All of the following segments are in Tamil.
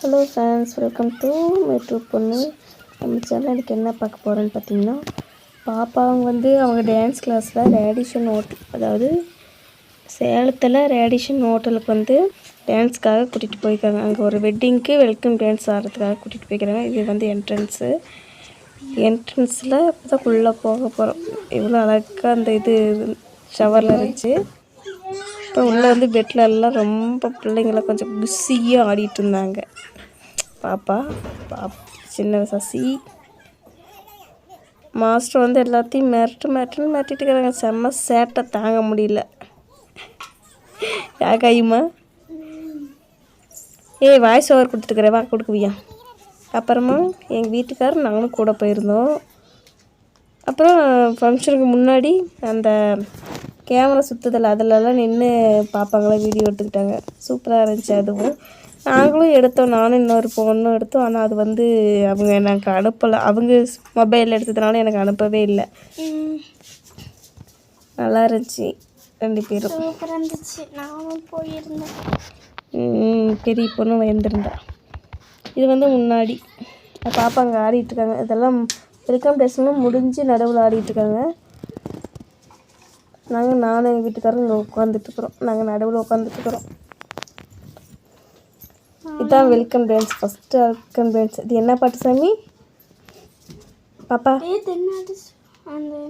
Hello friends, welcome to YouTube பொண்ணு. நம்ம சேனலுக்கு என்ன பார்க்க போகிறோன்னு பார்த்தீங்கன்னா, பாப்பா அவங்க டான்ஸ் கிளாஸில் ரேடிஷன் ஹோட்டல், அதாவது சேலத்தில் ரேடிஷன் ஹோட்டலுக்கு டான்ஸ்க்காக கூட்டிகிட்டு போயிருக்காங்க. அங்கே ஒரு வெட்டிங்க்கு வெல்கம் டான்ஸ் ஆடுறதுக்காக கூட்டிகிட்டு போய்க்கிறாங்க. இது என்ட்ரன்ஸில் இப்போ தான் உள்ளே போக போகிறோம். இவ்வளோ அழகாக அந்த இது ஷவரில் இருந்துச்சு. இப்போ உள்ளே பெட்டில் எல்லாம் ரொம்ப பிள்ளைங்களாம் கொஞ்சம் குஷியாக ஆடிட்டு இருந்தாங்க. பாப்பா சின்ன சசி மாஸ்டர் எல்லாத்தையும் மிரட்டிட்டு இருக்கிறாங்க. செம்ம சேட்டை தாங்க முடியல. யா கையுமா வாய்ஸ் ஓவர் கொடுத்துட்டுக்கிறேன், வா கொடுக்குவியா. அப்புறமா எங்கள் வீட்டுக்காரர் நாங்களும் கூட போயிருந்தோம். அப்புறம் ஃபங்க்ஷனுக்கு முன்னாடி அந்த கேமரா சுற்றுதல் அதிலெல்லாம் நின்று பாப்பாங்களாம் வீடியோ எடுத்துக்கிட்டாங்க. சூப்பராக இருந்துச்சு. அதுவும் நாங்களும் எடுத்தோம், நானும் இன்னொரு பொண்ணும் எடுத்தோம். ஆனால் அது அவங்க எனக்கு அனுப்பலை. அவங்க மொபைல் எடுத்ததுனால எனக்கு அனுப்பவே இல்லை. நல்லா இருந்துச்சு. 2 பேரும் இருந்துச்சு. நானும் போயிருந்தேன். பெரிய பொண்ணும் வந்துருந்தா. இது முன்னாடி பாப்பா அங்கே ஆடிட்டுருக்காங்க. இதெல்லாம் வெல்கம் டேஸ்லாம் முடிஞ்சு நடுவில் ஆடிட்டுருக்காங்க. நானும் எங்கள் வீட்டுக்காரரும் இங்கே உட்காந்துட்டுருக்குறோம். நாங்கள் நடுவில் உட்காந்துட்டுருக்குறோம். இதுதான் welcome dance, first welcome dance. இது என்ன பாட்டு சாமி பாப்பா?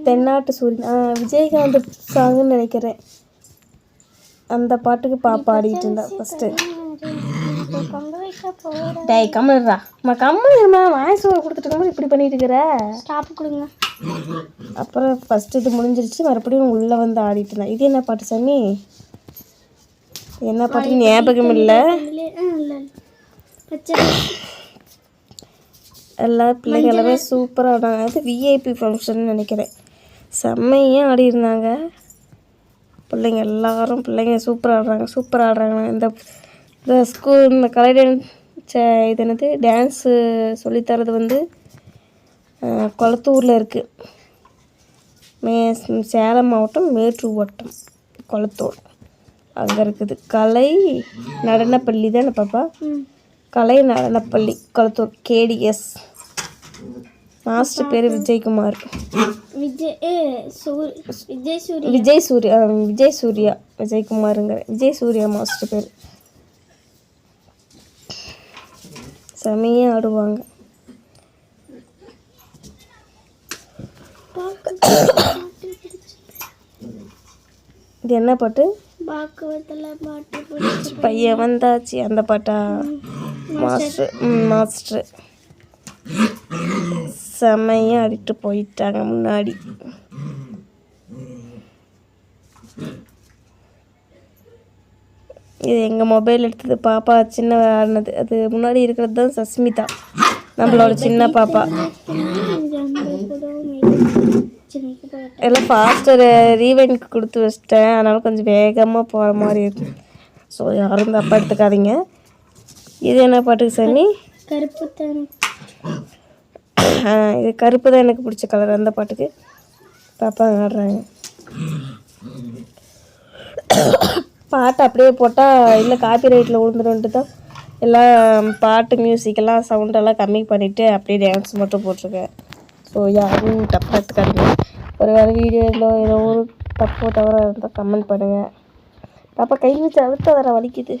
தென்னாட்டு சூரியன், விஜயகாந்த் சாங்குன்னு நினைக்கிறேன். அந்த பாட்டுக்கு பாப்பா ஆடிட்டு இருந்தா ஃபஸ்ட்டு. டேய் கம்மிடுறா கம்மிடுமா, வாய்ஸ் ஓவர் கொடுத்துட்டு இருக்கும்போது இப்படி பண்ணிட்டு இருக்கிற. ஸ்டாப் கொடுங்க. அப்புறம் ஃபஸ்ட்டு இது முடிஞ்சிருச்சு. மறுபடியும் உள்ளே ஆடிட்டு இருந்தா. இது என்ன பாட்டு சாமி? என்ன பாட்டு ஞாபகம் இல்லை. எல்லா பிள்ளைங்க எல்லாமே சூப்பராக ஆடினாங்க. அது விஐபி ஃபங்க்ஷன் நினைக்கிறேன். செம்மையாக ஆடி இருந்தாங்க பிள்ளைங்க எல்லாரும். பிள்ளைங்க சூப்பராக ஆடுறாங்க. இந்த ஸ்கூல் இந்த கலை இது என்னது டான்ஸு சொல்லித்தரது கொளத்தூரில் இருக்குது. சேலம் மாவட்டம் மேட்டூர் வட்டம் கொளத்தூர் அங்கே இருக்குது. கலை நடனப்பள்ளி தானே பாப்பா? கலை நடனப்பள்ளி கொளத்தூர் KDS. மாஸ்டர் பேர் விஜயகுமார். விஜய் சூர்யா விஜயகுமாருங்கிற விஜய் சூர்யா மாஸ்டர் பேர். செமையாக ஆடுவாங்க. இது என்ன பாட்டு? பையன் வந்தாச்சு, அந்த பாட்டா? மாஸ்டர் செம்மையாக ஆடிட்டு போயிட்டாங்க முன்னாடி. இது எங்கள் மொபைல் எடுத்தது. பாப்பா சின்ன ஆடினது. அது முன்னாடி இருக்கிறது தான் சஸ்மிதா, நம்மளோட சின்ன பாப்பா. எல்லாம் ஃபாஸ்ட்டாக ரீவைண்டுக்கு கொடுத்து வச்சிட்டேன். அதனால் கொஞ்சம் வேகமாக போகிற மாதிரி இருக்கு. ஸோ யாரும் தப்பாக எடுத்துக்காதீங்க. இது என்ன பாட்டுக்கு சாமி? கருப்பு தான். இது கருப்பு தான் எனக்கு பிடிச்ச கலர். அந்த பாட்டுக்கு பாப்பா ஆடுறாங்க. பாட்டு அப்படியே போட்டால் இல்லை காப்பி ரைட்டில் விழுந்துருன்ட்டு தான் எல்லாம் பாட்டு மியூசிக்கெல்லாம் சவுண்டெல்லாம் கம்மி பண்ணிவிட்டு அப்படியே டான்ஸ் மட்டும் போட்டிருக்கேன். ஸோ யாரும் தப்பாக எடுத்துக்காதீங்க. ஒரு வேறு வீடியோவில் ஏதோ ஒரு தப்போ தவிர இருந்தால் கமெண்ட் பண்ணுங்கள். பாப்பா கை வச்சு அழுத்த வர வலிக்குது.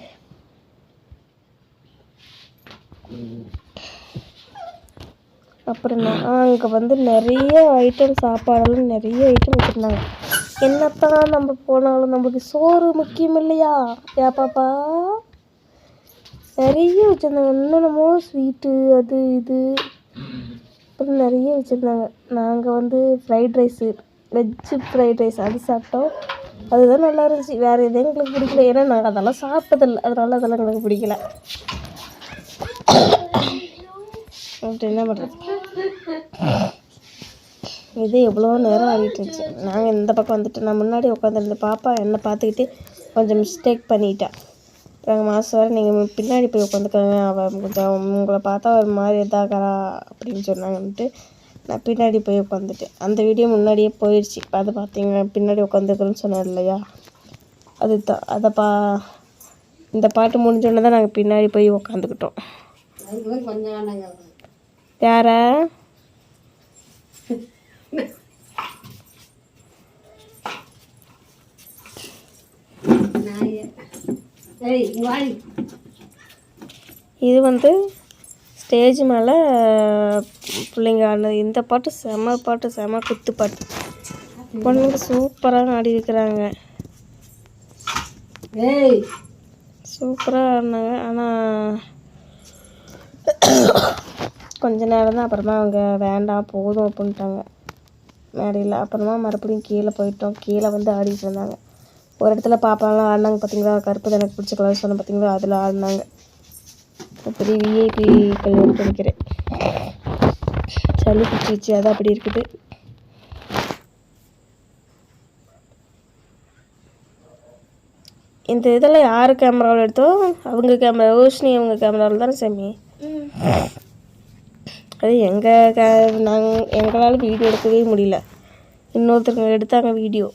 அப்புறம் அங்கே நிறைய ஐட்டம், சாப்பாடெல்லாம் நிறைய ஐட்டம் வச்சுருந்தாங்க. என்னத்தான் நம்ம போனாலும் நம்மளுக்கு சோறு முக்கியம் இல்லையா? பாப்பா நிறைய வச்சுருந்தாங்க. என்னென்னமோ ஸ்வீட்டு அது இது அப்புறம் நிறைய வச்சுருந்தாங்க. நாங்கள் fried rice, veg fried rice அது சாப்பிட்டோம். அதுதான் நல்லா இருந்துச்சு. வேறு எதுவும் எங்களுக்கு பிடிக்கல. ஏன்னா நாங்கள் அதெல்லாம் சாப்பிட்டதில்லை, அதனால அதெல்லாம் எங்களுக்கு பிடிக்கல. அப்படி என்ன பண்ணுறது? இது எவ்வளோ நேரம் ஆடிட்டு இருந்துச்சு. நாங்கள் இந்த பக்கம் நான் முன்னாடி உட்காந்துருந்தேன். பாப்பா என்னை பார்த்துக்கிட்டு கொஞ்சம் மிஸ்டேக் பண்ணிட்டேன். நாங்கள் மாதம் வர நீங்கள் பின்னாடி போய் உட்காந்துக்கோங்க, அவள் கொஞ்சம் உங்களை பார்த்தா ஒரு மாதிரி இதாகிறா அப்படின்னு சொன்னாங்கன்ட்டு நான் பின்னாடி போய் உட்காந்துட்டேன். அந்த வீடியோ முன்னாடியே போயிடுச்சு. அதை பார்த்தீங்க பின்னாடி உட்காந்துக்கிறேன்னு சொன்னேன் இல்லையா? அதுதான் இந்த பாட்டு முடிஞ்சோடனே தான் நாங்கள் பின்னாடி போய் உட்காந்துக்கிட்டோம். யாரா இது வந்து ஸ்டேஜ் மேலே பிள்ளைங்க ஆடினது. இந்த பாட்டு செம பாட்டு, செம குத்து பாட்டு. பொண்ணுங்க சூப்பராக ஆடி இருக்கிறாங்க, சூப்பராக ஆடினாங்க. ஆனால் கொஞ்ச நேரம் தான், அப்புறமா அவங்க வேண்டாம் போதும் அப்படின்ட்டாங்க மேடையில். அப்புறமா மறுபடியும் கீழே போயிட்டோம். கீழே வந்து ஆடிட்டு இருந்தாங்க. ஒரு இடத்துல பாப்பாலாம் ஆடினாங்க பார்த்தீங்களா, கருப்பு எனக்கு பிடிச்ச கலர் சொன்ன பார்த்தீங்களா, அதில் ஆடினாங்க. பெரிய விஐபி கல்யாணம் நினைக்கிறேன். சளி பிடிச்சிச்சு, அது அப்படி இருக்குது. இந்த இதில் யார் கேமராவில் எடுத்தோம்? அவங்க கேமரா, ரோஷினி அவங்க கேமராவில் தானே சாமி. அது எங்களால் வீடியோ எடுக்கவே முடியல. இன்னொருத்தருங்க எடுத்தாங்க வீடியோ,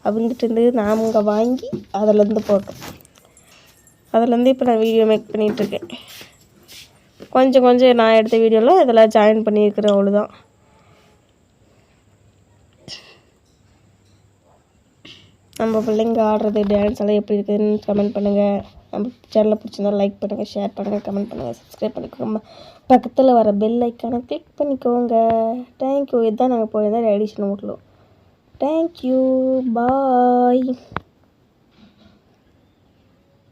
அவங்ககிட்ட இருந்து நாங்கள் வாங்கி அதிலேருந்து போட்டோம். அதுலேருந்து இப்போ நான் வீடியோ மேக் பண்ணிகிட்ருக்கேன். கொஞ்சம் கொஞ்சம் நான் எடுத்த வீடியோவில் இதில் ஜாயின் பண்ணியிருக்கிறேன், அவ்வளோதான். நம்ம பிள்ளைங்க ஆடுறது டான்ஸ் எல்லாம் எப்படி இருக்குதுன்னு கமெண்ட் பண்ணுங்கள். நம்ம சேனலை பிடிச்சிருந்தா லைக் பண்ணுங்கள், ஷேர் பண்ணுங்கள், கமெண்ட் பண்ணுங்கள், சப்ஸ்கிரைப் பண்ணிக்கோங்க. பக்கத்தில் வர பெல் ஐக்கானை கிளிக் பண்ணிக்கோங்க. தேங்க்யூ. இதுதான் நாங்கள் போயிருந்தோம் ரேடியேஷன் வீட்டில். தேங்க்யூ, பாய்.